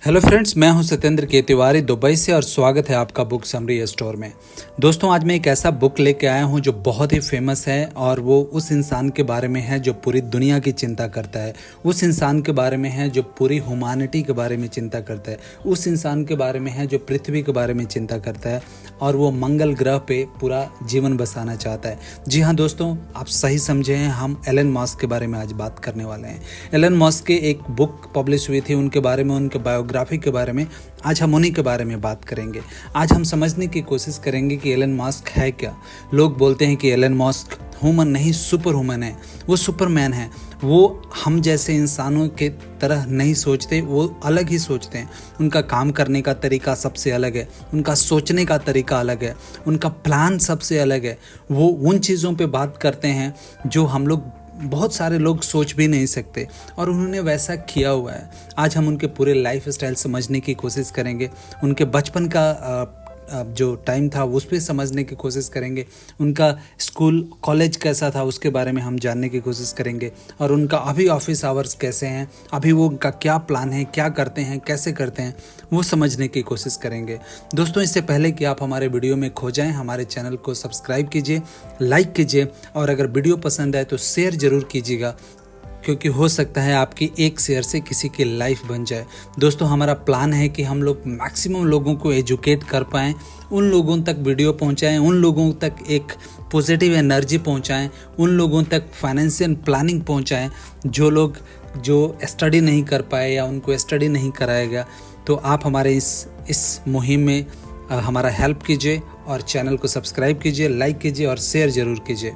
Hello friends, मैं हूं सत्येंद्र के तिवारी दुबई से और स्वागत है आपका बुक समरी स्टोर में। दोस्तों, आज मैं एक ऐसा बुक लेके आया हूं जो बहुत ही फेमस है और वो उस इंसान के बारे में है जो पूरी दुनिया की चिंता करता है। उस इंसान के बारे में है जो पूरी ह्यूमैनिटी के बारे में चिंता करता है। उस इंसान के बारे में है जो पृथ्वी के बारे में चिंता करता है और वो मंगल ग्रह पे पूरा जीवन बसाना चाहता है। जी हाँ दोस्तों, आप सही समझे हैं, हम एलन मस्क के बारे में आज बात करने वाले हैं। एलन मस्क की एक बुक पब्लिश हुई थी, उनके बारे में, उनके बायोग्राफी के बारे में आज हम उन्हीं के बारे में बात करेंगे। आज हम समझने की कोशिश करेंगे कि एलन मस्क है क्या। लोग बोलते हैं कि एलन मस्क ह्यूमन नहीं, सुपर ह्यूमन है, वो सुपरमैन है। वो हम जैसे इंसानों के तरह नहीं सोचते, वो अलग ही सोचते हैं। उनका काम करने का तरीका सबसे अलग है, उनका सोचने का तरीका अलग है, उनका प्लान सबसे अलग है। वो उन चीज़ों पे बात करते हैं जो हम लोग, बहुत सारे लोग सोच भी नहीं सकते, और उन्होंने वैसा किया हुआ है। आज हम उनके पूरे लाइफ स्टाइल समझने की कोशिश करेंगे। उनके बचपन का जो टाइम था उस पर समझने की कोशिश करेंगे। उनका स्कूल कॉलेज कैसा था उसके बारे में हम जानने की कोशिश करेंगे। और उनका अभी ऑफिस आवर्स कैसे हैं, अभी वो उनका क्या प्लान है, क्या करते हैं, कैसे करते हैं, वो समझने की कोशिश करेंगे। दोस्तों, इससे पहले कि आप हमारे वीडियो में खो जाएं, हमारे चैनल को सब्सक्राइब कीजिए, लाइक कीजिए, और अगर वीडियो पसंद आए तो शेयर ज़रूर कीजिएगा, क्योंकि हो सकता है आपकी एक शेयर से किसी की लाइफ बन जाए। दोस्तों, हमारा प्लान है कि हम लोग मैक्सिमम लोगों को एजुकेट कर पाएँ, उन लोगों तक वीडियो पहुंचाएं, उन लोगों तक एक पॉजिटिव एनर्जी पहुंचाएं, उन लोगों तक फाइनेंशियल प्लानिंग पहुंचाएं जो लोग स्टडी नहीं कर पाए या उनको स्टडी नहीं कराया गया। तो आप हमारे इस मुहिम में हमारा हेल्प कीजिए और चैनल को सब्सक्राइब कीजिए, लाइक कीजिए और शेयर ज़रूर कीजिए।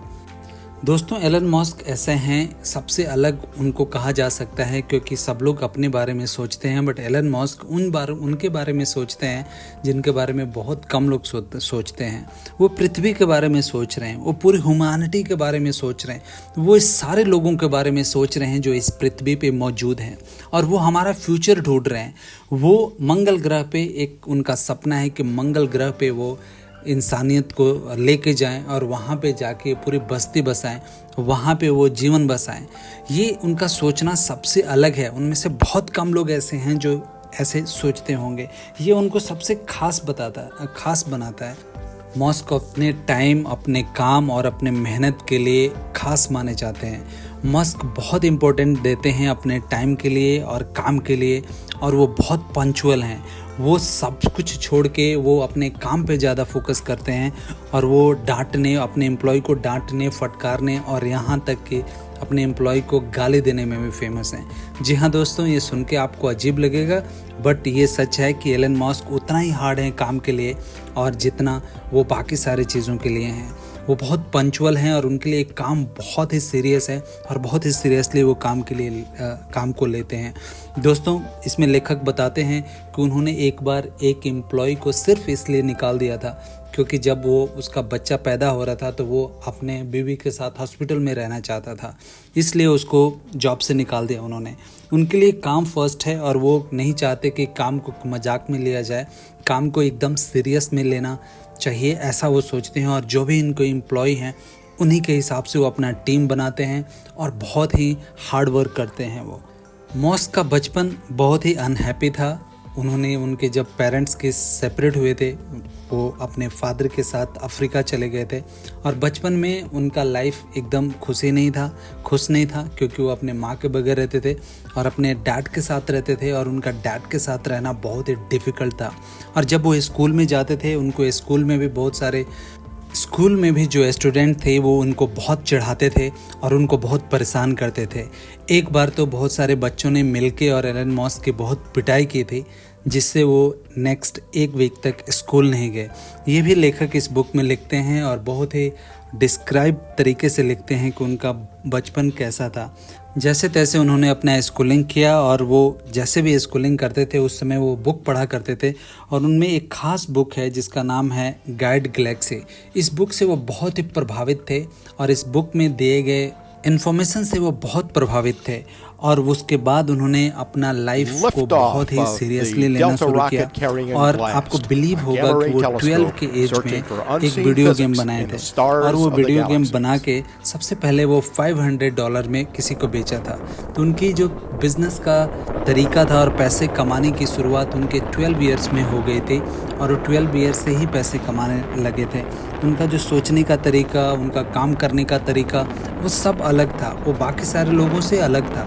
दोस्तों, एलन मस्क ऐसे हैं, सबसे अलग उनको कहा जा सकता है, क्योंकि सब लोग अपने बारे में सोचते हैं, बट एलन मस्क उनके बारे में सोचते हैं जिनके बारे में बहुत कम लोग सोचते हैं। वो पृथ्वी के बारे में सोच रहे हैं, वो पूरी ह्यूमैनिटी के बारे में सोच रहे हैं, वो इस सारे लोगों के बारे में सोच रहे हैं जो इस पृथ्वी पे मौजूद हैं, और वो हमारा फ्यूचर ढूंढ रहे हैं। वो मंगल ग्रह पे, एक उनका सपना है कि मंगल ग्रह पे वो इंसानियत को लेके जाएं और वहाँ पे जाके पूरी बस्ती बसाएं, वहाँ पे वो जीवन बसाएं। ये उनका सोचना सबसे अलग है। उनमें से बहुत कम लोग ऐसे हैं जो ऐसे सोचते होंगे। ये उनको सबसे खास बनाता है। मस्क अपने टाइम, अपने काम और अपने मेहनत के लिए खास माने जाते हैं। मस्क बहुत इम्पोर्टेंट देते हैं अपने टाइम के लिए और काम के लिए, और वो बहुत पंचुअल हैं। वो सब कुछ छोड़ के वो अपने काम पे ज़्यादा फोकस करते हैं, और वो डांटने, अपने एम्प्लॉय को डांटने, फटकारने और यहाँ तक कि अपने एम्प्लॉय को गाली देने में भी फेमस हैं। जी हाँ दोस्तों, ये सुन के आपको अजीब लगेगा, बट ये सच है कि एलन मस्क उतना ही हार्ड है काम के लिए और जितना वो बाकी सारी चीज़ों के लिए हैं। वो बहुत पंचुअल हैं और उनके लिए काम बहुत ही सीरियस है और बहुत ही सीरियसली वो काम को लेते हैं। दोस्तों, इसमें लेखक बताते हैं कि उन्होंने एक बार एक एम्प्लॉय को सिर्फ इसलिए निकाल दिया था क्योंकि जब वो उसका बच्चा पैदा हो रहा था तो वो अपने बीवी के साथ हॉस्पिटल में रहना चाहता था, इसलिए उसको जॉब से निकाल दिया उन्होंने। उनके लिए काम फर्स्ट है और वो नहीं चाहते कि काम को मजाक में लिया जाए, काम को एकदम सीरियस में लेना चाहिए, ऐसा वो सोचते हैं। और जो भी इनको एम्प्लॉय हैं उन्हीं के हिसाब से वो अपना टीम बनाते हैं और बहुत ही हार्ड वर्क करते हैं। वो मस्क का बचपन बहुत ही अनहैप्पी था। उनके जब पेरेंट्स के सेपरेट हुए थे, वो अपने फादर के साथ अफ्रीका चले गए थे, और बचपन में उनका लाइफ एकदम खुश नहीं था क्योंकि वो अपने माँ के बगैर रहते थे और अपने डैड के साथ रहते थे, और उनका डैड के साथ रहना बहुत ही डिफ़िकल्ट था। और जब वो स्कूल में जाते थे, उनको स्कूल में भी जो स्टूडेंट थे वो उनको बहुत चिढ़ाते थे और उनको बहुत परेशान करते थे। एक बार तो बहुत सारे बच्चों ने मिलके और एलन मस्क की बहुत पिटाई की थी, जिससे वो नेक्स्ट एक वीक तक स्कूल नहीं गए। ये भी लेखक इस बुक में लिखते हैं और बहुत ही डिस्क्राइब तरीके से लिखते हैं कि उनका बचपन कैसा था। जैसे तैसे उन्होंने अपना स्कूलिंग किया, और वो जैसे भी स्कूलिंग करते थे उस समय वो बुक पढ़ा करते थे, और उनमें एक ख़ास बुक है जिसका नाम है गाइड गैलेक्सी। इस बुक से वो बहुत ही प्रभावित थे और इस बुक में दिए गए इन्फॉर्मेशन से वो बहुत प्रभावित थे, और उसके बाद उन्होंने अपना लाइफ को बहुत ही सीरियसली लेना शुरू किया। और आपको बिलीव होगा कि वो 12 के एज में एक वीडियो गेम बनाए थे, और वो वीडियो गेम बना के सबसे पहले वो $500 में किसी को बेचा था। तो उनकी जो बिजनेस का तरीका था और पैसे कमाने की शुरुआत उनके 12 ईयर्स में हो गई थी, और वो 12 ईयर्स से ही पैसे कमाने लगे थे। उनका जो सोचने का तरीका, उनका काम करने का तरीका, वो सब अलग था, वो बाकी सारे लोगों से अलग था।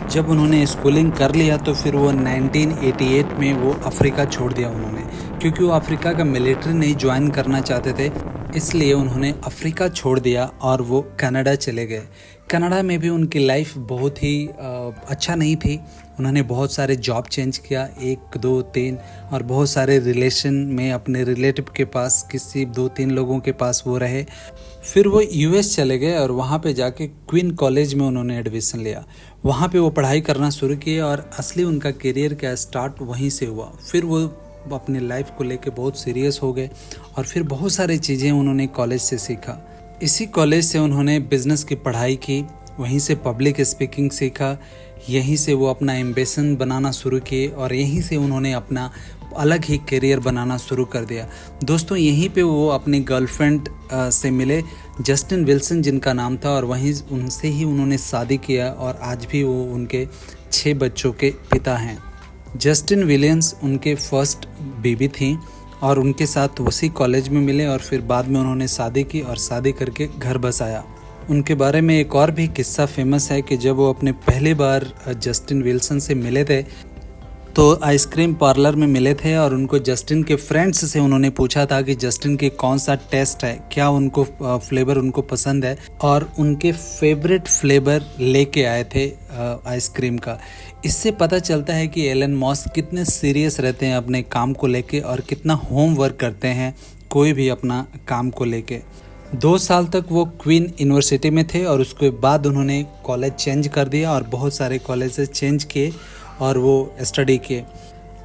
जब उन्होंने स्कूलिंग कर लिया तो फिर वो 1988 में वो अफ्रीका छोड़ दिया उन्होंने, क्योंकि वो अफ्रीका का मिलिट्री नहीं ज्वाइन करना चाहते थे, इसलिए उन्होंने अफ्रीका छोड़ दिया और वो कनाडा चले गए। कनाडा में भी उनकी लाइफ बहुत ही अच्छा नहीं थी। उन्होंने बहुत सारे जॉब चेंज किया, 1 2 3, और बहुत सारे रिलेशन में अपने रिलेटिव के पास किसी 2-3 लोगों के पास वो रहे। फिर वो यूएस चले गए और वहाँ पे जाके क्वीन कॉलेज में उन्होंने एडमिशन लिया। वहाँ पे वो पढ़ाई करना शुरू किए और असली उनका करियर का स्टार्ट वहीं से हुआ। फिर वो अपनी लाइफ को लेके बहुत सीरियस हो गए और फिर बहुत सारी चीज़ें उन्होंने कॉलेज से सीखा। इसी कॉलेज से उन्होंने बिज़नेस की पढ़ाई की, वहीं से पब्लिक स्पीकिंग सीखा, यहीं से वो अपना एम्बिशन बनाना शुरू किए और यहीं से उन्होंने अपना अलग ही करियर बनाना शुरू कर दिया। दोस्तों, यहीं पे वो अपनी गर्लफ्रेंड से मिले, जस्टिन विल्सन जिनका नाम था, और वहीं उनसे ही उन्होंने शादी किया और आज भी वो उनके 6 बच्चों के पिता हैं। जस्टिन विलियम्स उनके फर्स्ट बेबी थी और उनके साथ उसी कॉलेज में मिले और फिर बाद में उन्होंने शादी की और शादी करके घर बसाया। उनके बारे में एक और भी किस्सा फेमस है कि जब वो अपने पहली बार जस्टिन विल्सन से मिले थे तो आइसक्रीम पार्लर में मिले थे और उनको जस्टिन के फ्रेंड्स से उन्होंने पूछा था कि जस्टिन के कौन सा टेस्ट है, क्या उनको फ्लेवर उनको पसंद है, और उनके फेवरेट फ्लेवर लेके आए थे आइसक्रीम का। इससे पता चलता है कि एलन मस्क कितने सीरियस रहते हैं अपने काम को लेके और कितना होमवर्क करते हैं कोई भी अपना काम को लेके। 2 साल तक वो क्वीन यूनिवर्सिटी में थे और उसके बाद उन्होंने कॉलेज चेंज कर दिया और बहुत सारे कॉलेजेस चेंज किए और वो स्टडी किए।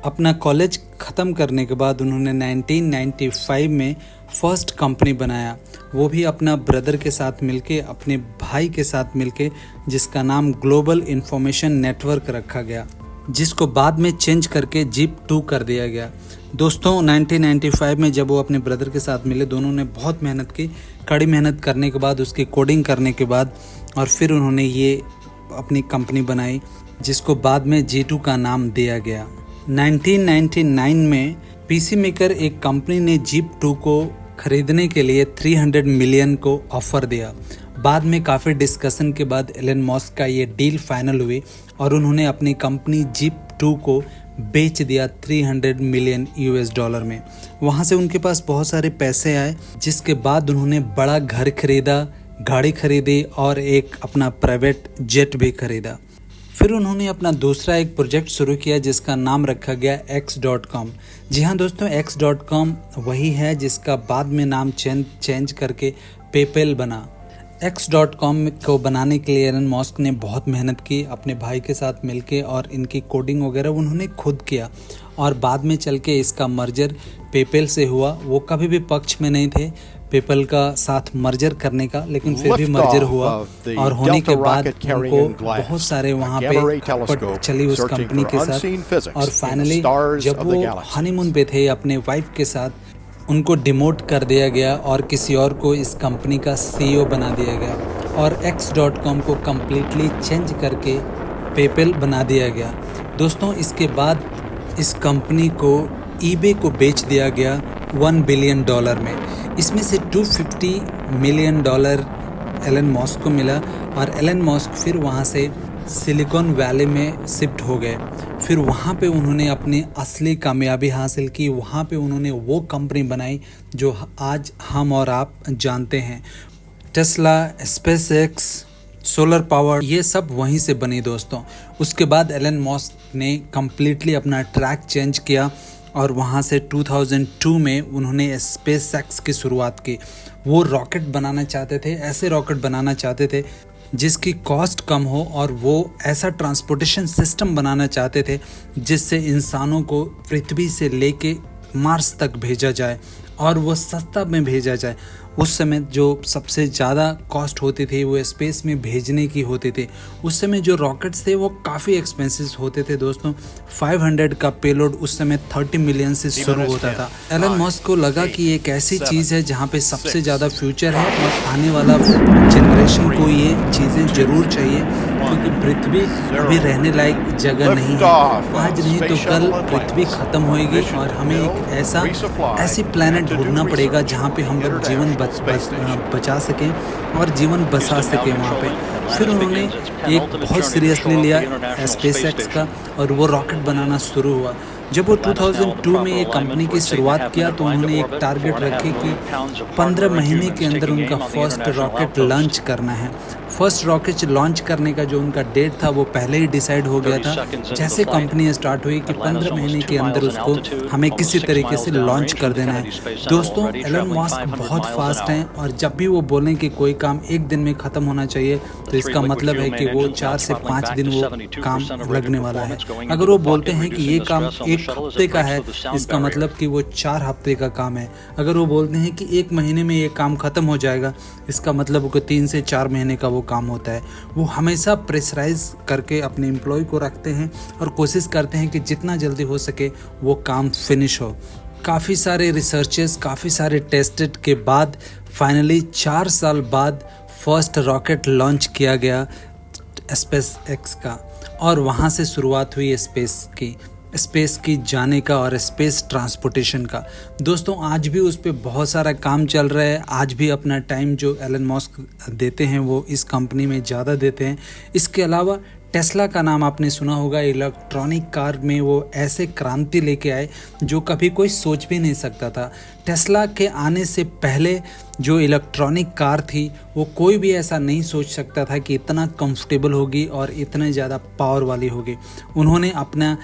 अपना कॉलेज ख़त्म करने के बाद उन्होंने 1995 में फर्स्ट कंपनी बनाया, वो भी अपना ब्रदर के साथ मिलके, अपने भाई के साथ मिलके, जिसका नाम ग्लोबल इंफॉर्मेशन नेटवर्क रखा गया, जिसको बाद में चेंज करके जीप2 कर दिया गया। दोस्तों, 1995 में जब वो अपने ब्रदर के साथ मिले, दोनों ने बहुत मेहनत की, कड़ी मेहनत करने के बाद, उसकी कोडिंग करने के बाद, और फिर उन्होंने ये अपनी कंपनी बनाई जिसको बाद में G2 का नाम दिया गया। 1999 में पीसी मेकर एक कंपनी ने जीप2 को खरीदने के लिए 300 मिलियन को ऑफर दिया। बाद में काफ़ी डिस्कशन के बाद एलन मस्क का ये डील फाइनल हुई और उन्होंने अपनी कंपनी जीप2 को बेच दिया 300 मिलियन US$ में। वहाँ से उनके पास बहुत सारे पैसे आए, जिसके बाद उन्होंने बड़ा घर खरीदा, गाड़ी खरीदी और एक अपना प्राइवेट जेट भी खरीदा। फिर उन्होंने अपना दूसरा एक प्रोजेक्ट शुरू किया जिसका नाम रखा गया X.com। जी हाँ दोस्तों, X.com वही है जिसका बाद में नाम चेंज करके पेपैल बना। X.com को बनाने के लिए एलन मस्क ने बहुत मेहनत की अपने भाई के साथ मिलके, और इनकी कोडिंग वगैरह उन्होंने खुद किया और बाद में चल के इसका मर्जर पेपैल से हुआ। वो कभी भी पक्ष में नहीं थे पेपैल का साथ मर्जर करने का, लेकिन फिर भी मर्जर हुआ और होने के बाद उनको बहुत सारे वहाँ पे खपत चली उस कंपनी के साथ, और फाइनली जब वो हनीमून पे थे अपने वाइफ के साथ, उनको डिमोट कर दिया गया और किसी और को इस कंपनी का CEO बना दिया गया और X.com को कम्प्लीटली चेंज करके पेपैल बना दिया गया। दोस्तों, इसके बाद इस कंपनी को eBay को बेच दिया गया $1 बिलियन में। इसमें से $250 मिलियन एलन मस्क को मिला और एलन मस्क फिर वहाँ से सिलिकॉन वैली में शिफ्ट हो गए। फिर वहाँ पे उन्होंने अपनी असली कामयाबी हासिल की। वहाँ पे उन्होंने वो कंपनी बनाई जो आज हम और आप जानते हैं, टेस्ला, स्पेसएक्स, सोलर पावर, ये सब वहीं से बनी दोस्तों। उसके बाद एलन मस्क ने कम्प्लीटली अपना ट्रैक चेंज किया और वहाँ से 2002 में उन्होंने स्पेसएक्स की शुरुआत की। वो रॉकेट बनाना चाहते थे, ऐसे रॉकेट बनाना चाहते थे जिसकी कॉस्ट कम हो, और वो ऐसा ट्रांसपोर्टेशन सिस्टम बनाना चाहते थे जिससे इंसानों को पृथ्वी से लेके मार्स तक भेजा जाए और वो सस्ता में भेजा जाए। उस समय जो सबसे ज़्यादा कॉस्ट होती थी वो स्पेस में भेजने की होती थी। उस समय जो रॉकेट्स थे वो काफ़ी एक्सपेंसिव होते थे दोस्तों। 500 का पेलोड उस समय 30 मिलियन से शुरू होता था। एलन मस्क को लगा कि एक ऐसी चीज़ है जहाँ पे सबसे ज़्यादा फ्यूचर है और आने वाला जनरेशन को ये चीज़ें ज़रूर चाहिए, क्योंकि पृथ्वी अभी रहने लायक जगह नहीं है। आज नहीं तो कल पृथ्वी ख़त्म होएगी और हमें एक ऐसी प्लैनेट ढूंढना पड़ेगा जहाँ पे हम लोग जीवन बचा सकें और जीवन बसा सकें वहाँ पे। फिर उन्होंने एक बहुत सीरियसली लिया स्पेस एक्स का और वो रॉकेट बनाना शुरू हुआ। जब वो 2002 में ये कंपनी की शुरुआत किया तो उन्होंने एक टारगेट रखे कि 15 महीने के अंदर उनका फर्स्ट रॉकेट लॉन्च करना है। फर्स्ट रॉकेट लॉन्च करने का जो उनका डेट था वो पहले ही डिसाइड हो गया था। जैसे कंपनी स्टार्ट हुई कि 15 महीने के अंदर उसको हमें किसी तरीके से लॉन्च कर देना है। दोस्तों, एलन मस्क बहुत फास्ट हैं और जब भी वो बोलें कि कोई काम एक दिन में ख़त्म होना चाहिए तो इसका मतलब है कि वो 4 से 5 दिन वो काम लगने वाला है। अगर वो बोलते हैं कि ये काम एक हफ्ते का है, इसका मतलब कि वो 4 हफ्ते का काम है। अगर वो बोलते हैं कि 1 महीने में ये काम ख़त्म हो जाएगा, इसका मतलब वो 3 से 4 महीने का वो काम होता है। वो हमेशा प्रेशराइज करके अपने एम्प्लॉय को रखते हैं और कोशिश करते हैं कि जितना जल्दी हो सके वो काम फिनिश हो। काफ़ी सारे रिसर्चेस, काफ़ी सारे टेस्टेड के बाद फाइनली 4 साल बाद फर्स्ट रॉकेट लॉन्च किया गया स्पेस एक्स का, और वहाँ से शुरुआत हुई स्पेस की जाने का और स्पेस ट्रांसपोर्टेशन का। दोस्तों, आज भी उस पर बहुत सारा काम चल रहा है। आज भी अपना टाइम जो एलन मस्क देते हैं वो इस कंपनी में ज़्यादा देते हैं। इसके अलावा टेस्ला का नाम आपने सुना होगा। इलेक्ट्रॉनिक कार में वो ऐसे क्रांति लेके आए जो कभी कोई सोच भी नहीं सकता था। टेस्ला के आने से पहले जो इलेक्ट्रॉनिक कार थी वो कोई भी ऐसा नहीं सोच सकता था कि इतना कंफर्टेबल होगी और इतने ज़्यादा पावर वाली होगी। उन्होंने अपना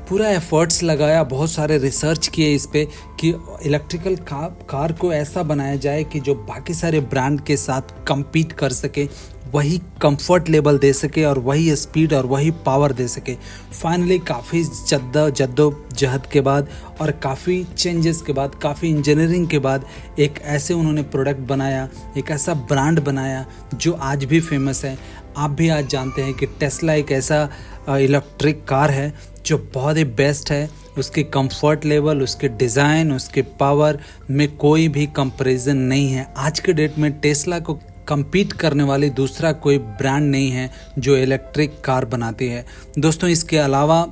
पूरा एफर्ट्स लगाया, बहुत सारे रिसर्च किए इस पे कि इलेक्ट्रिकल कार को ऐसा बनाया जाए कि जो बाकी सारे ब्रांड के साथ compete कर सके, वही कंफर्ट लेवल दे सके और वही स्पीड और वही पावर दे सके। फाइनली काफ़ी जद्दोजहद के बाद और काफ़ी चेंजेस के बाद, काफ़ी इंजीनियरिंग के बाद एक ऐसे उन्होंने प्रोडक्ट बनाया, एक ऐसा ब्रांड बनाया जो आज भी फेमस है। आप भी आज जानते हैं कि टेस्ला एक ऐसा इलेक्ट्रिक कार है जो बहुत ही बेस्ट है। उसके कंफर्ट लेवल, उसके डिज़ाइन, उसके पावर में कोई भी कंपैरिजन नहीं है। आज के डेट में टेस्ला को compete करने वाली दूसरा कोई ब्रांड नहीं है जो इलेक्ट्रिक कार बनाती है। दोस्तों, इसके अलावा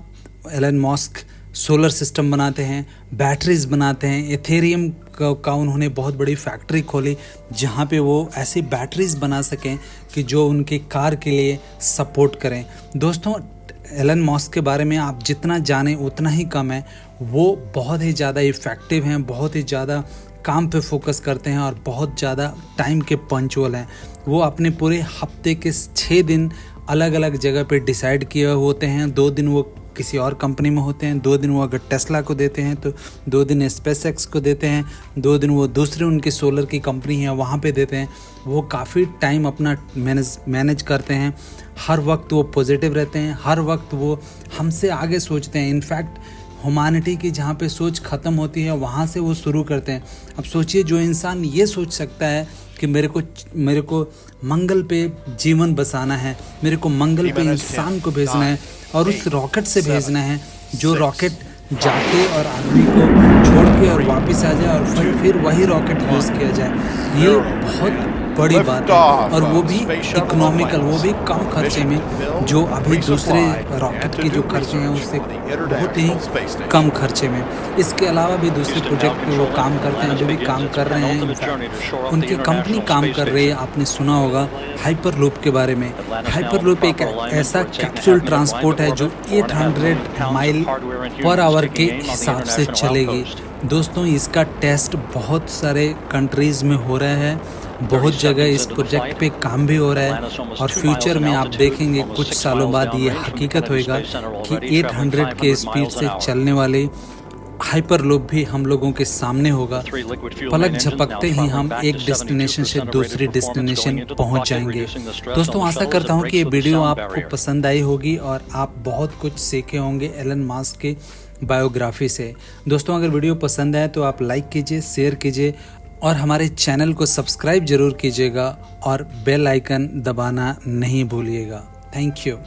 एलन मस्क सोलर सिस्टम बनाते हैं, बैटरीज बनाते हैं। एथेरियम का उन्होंने बहुत बड़ी फैक्ट्री खोली जहाँ पे वो ऐसी बैटरीज बना सकें कि जो उनकी कार के लिए सपोर्ट करें। दोस्तों, एलन मस्क के बारे में आप जितना जानें उतना ही कम है। वो बहुत ही ज़्यादा इफ़ेक्टिव हैं, बहुत ही ज़्यादा काम पे फोकस करते हैं और बहुत ज़्यादा टाइम के पंचुअल हैं। वो अपने पूरे हफ्ते के 6 दिन अलग अलग जगह पे डिसाइड किए होते हैं। 2 दिन वो किसी और कंपनी में होते हैं, 2 दिन वो अगर टेस्ला को देते हैं तो 2 दिन स्पेस एक्स को देते हैं, 2 दिन वो दूसरे उनकी सोलर की कंपनी है वहाँ पे देते हैं। वो काफ़ी टाइम अपना मैनेज करते हैं। हर वक्त वो पॉजिटिव रहते हैं, हर वक्त वो हमसे आगे सोचते हैं। इनफैक्ट ह्यूमैनिटी की जहाँ पे सोच ख़त्म होती है वहाँ से वो शुरू करते हैं। अब सोचिए, जो इंसान ये सोच सकता है कि मेरे को मंगल पे जीवन बसाना है, मेरे को मंगल पे इंसान को भेजना है और उस रॉकेट से भेजना है जो रॉकेट जाके और आदमी को छोड़ के और वापस आ जाए और फिर वही रॉकेट यूज़ किया जाए, ये बहुत बड़ी बात है। और वो भी इकोनॉमिकल, वो भी कम खर्चे में, जो अभी दूसरे रॉकेट के जो खर्चे हैं उससे बहुत ही कम खर्चे में। इसके अलावा भी दूसरे प्रोजेक्ट पे वो काम करते हैं, जो भी काम कर रहे हैं। उनकी कंपनी काम कर रही है, आपने सुना होगा हाइपरलूप के बारे में। हाइपरलूप एक ऐसा कैप्सूल ट्रांसपोर्ट है जो 800 माइल पर आवर के हिसाब से चलेगी। दोस्तों, इसका टेस्ट बहुत सारे कंट्रीज़ में हो रहा है, बहुत जगह इस प्रोजेक्ट पे काम भी हो रहा है और फ्यूचर में आप देखेंगे कुछ सालों बाद ये हकीकत होएगा कि 800 के स्पीड से चलने वाले हाइपरलूप भी हम लोगों के सामने होगा। पलक झपकते ही हम एक डेस्टिनेशन से दूसरी डेस्टिनेशन पहुंच जाएंगे। दोस्तों, आशा करता हूं कि ये वीडियो आपको पसंद आई होगी और आप बहुत कुछ सीखे होंगे एलन मस्क के बायोग्राफी से। दोस्तों, अगर वीडियो पसंद आए तो आप लाइक कीजिए, शेयर कीजिए और हमारे चैनल को सब्सक्राइब जरूर कीजिएगा और बेल आइकन दबाना नहीं भूलिएगा। Thank you.